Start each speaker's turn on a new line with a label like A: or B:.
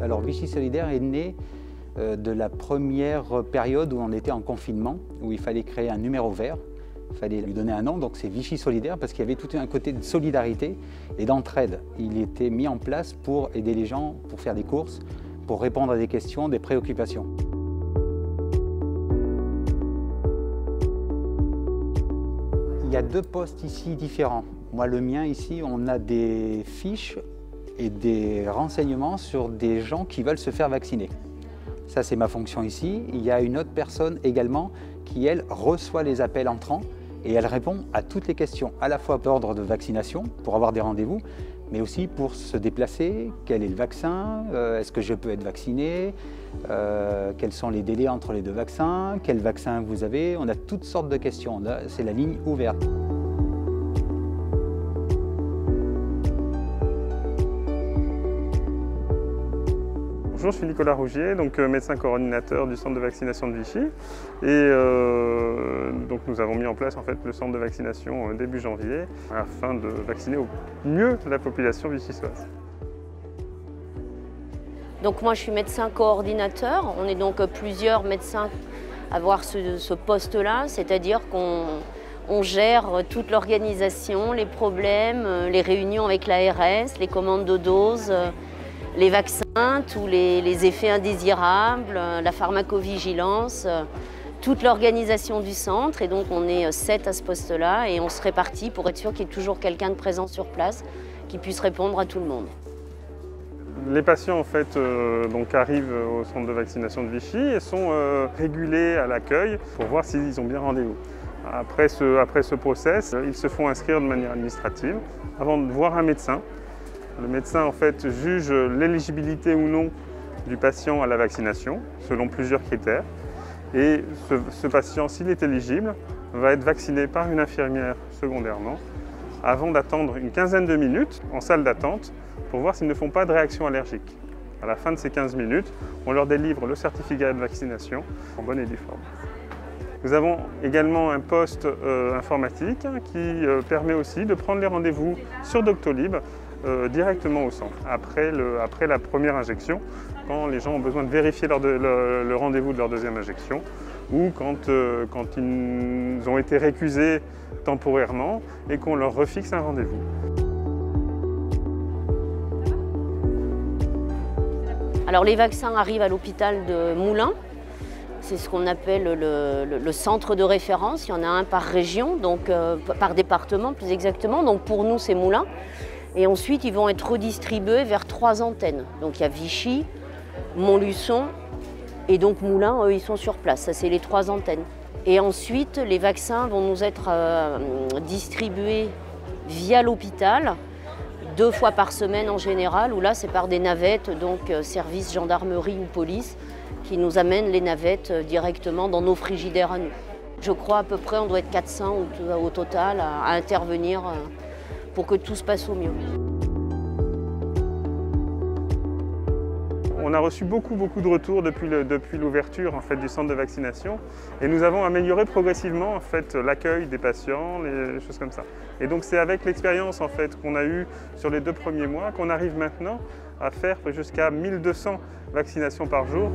A: Alors Vichy Solidaire est né de la première période où on était en confinement, où il fallait créer un numéro vert. Il fallait lui donner un nom, donc c'est Vichy Solidaire parce qu'il y avait tout un côté de solidarité et d'entraide. Il était mis en place pour aider les gens, pour faire des courses, pour répondre à des questions, des préoccupations. Il y a deux postes ici différents. Moi, le mien ici, on a des fiches et des renseignements sur des gens qui veulent se faire vacciner. Ça, c'est ma fonction ici. Il y a une autre personne également qui, elle, reçoit les appels entrants et elle répond à toutes les questions, à la fois d'ordre de vaccination, pour avoir des rendez-vous, mais aussi pour se déplacer. Quel est le vaccin? Est-ce que je peux être vacciné? Quels sont les délais entre les deux vaccins? Quel vaccin vous avez? On a toutes sortes de questions. C'est la ligne ouverte.
B: Bonjour, je suis Nicolas Rougier, donc médecin coordinateur du centre de vaccination de Vichy. Et donc nous avons mis en place en fait, le centre de vaccination début janvier afin de vacciner au mieux la population vichysoise.
C: Donc moi je suis médecin coordinateur, on est donc plusieurs médecins à avoir ce poste-là, c'est-à-dire qu'on gère toute l'organisation, les problèmes, les réunions avec l'ARS, les commandes de doses, les vaccins, tous les effets indésirables, la pharmacovigilance, toute l'organisation du centre. Et donc on est 7 à ce poste-là et on se répartit pour être sûr qu'il y ait toujours quelqu'un de présent sur place qui puisse répondre à tout le monde.
B: Les patients en fait, donc arrivent au centre de vaccination de Vichy et sont régulés à l'accueil pour voir s'ils ont bien rendez-vous. Après ce process, ils se font inscrire de manière administrative avant de voir un médecin. Le médecin en fait, juge l'éligibilité ou non du patient à la vaccination selon plusieurs critères. Et ce patient, s'il est éligible, va être vacciné par une infirmière secondairement avant d'attendre une quinzaine de minutes en salle d'attente pour voir s'ils ne font pas de réaction allergique. À la fin de ces 15 minutes, on leur délivre le certificat de vaccination en bonne et due forme. Nous avons également un poste informatique qui permet aussi de prendre les rendez-vous sur Doctolib directement au centre, après la première injection, quand les gens ont besoin de vérifier le rendez-vous de leur deuxième injection, ou quand ils ont été récusés temporairement et qu'on leur refixe un rendez-vous.
C: Alors les vaccins arrivent à l'hôpital de Moulins. C'est ce qu'on appelle le centre de référence. Il y en a un par région, donc par département plus exactement. Donc pour nous, c'est Moulins. Et ensuite, ils vont être redistribués vers 3 antennes. Donc il y a Vichy, Montluçon et donc Moulins, eux, ils sont sur place. Ça, c'est les 3 antennes. Et ensuite, les vaccins vont nous être distribués via l'hôpital, 2 fois par semaine en général, où là, c'est par des navettes, donc service gendarmerie ou police, qui nous amènent les navettes directement dans nos frigidaires à nous. Je crois à peu près, on doit être 400 au total à intervenir pour que tout se passe au mieux.
B: On a reçu beaucoup de retours depuis l'ouverture en fait, du centre de vaccination et nous avons amélioré progressivement en fait, l'accueil des patients, les choses comme ça. Et donc c'est avec l'expérience en fait, qu'on a eue sur les 2 premiers mois qu'on arrive maintenant à faire jusqu'à 1200 vaccinations par jour.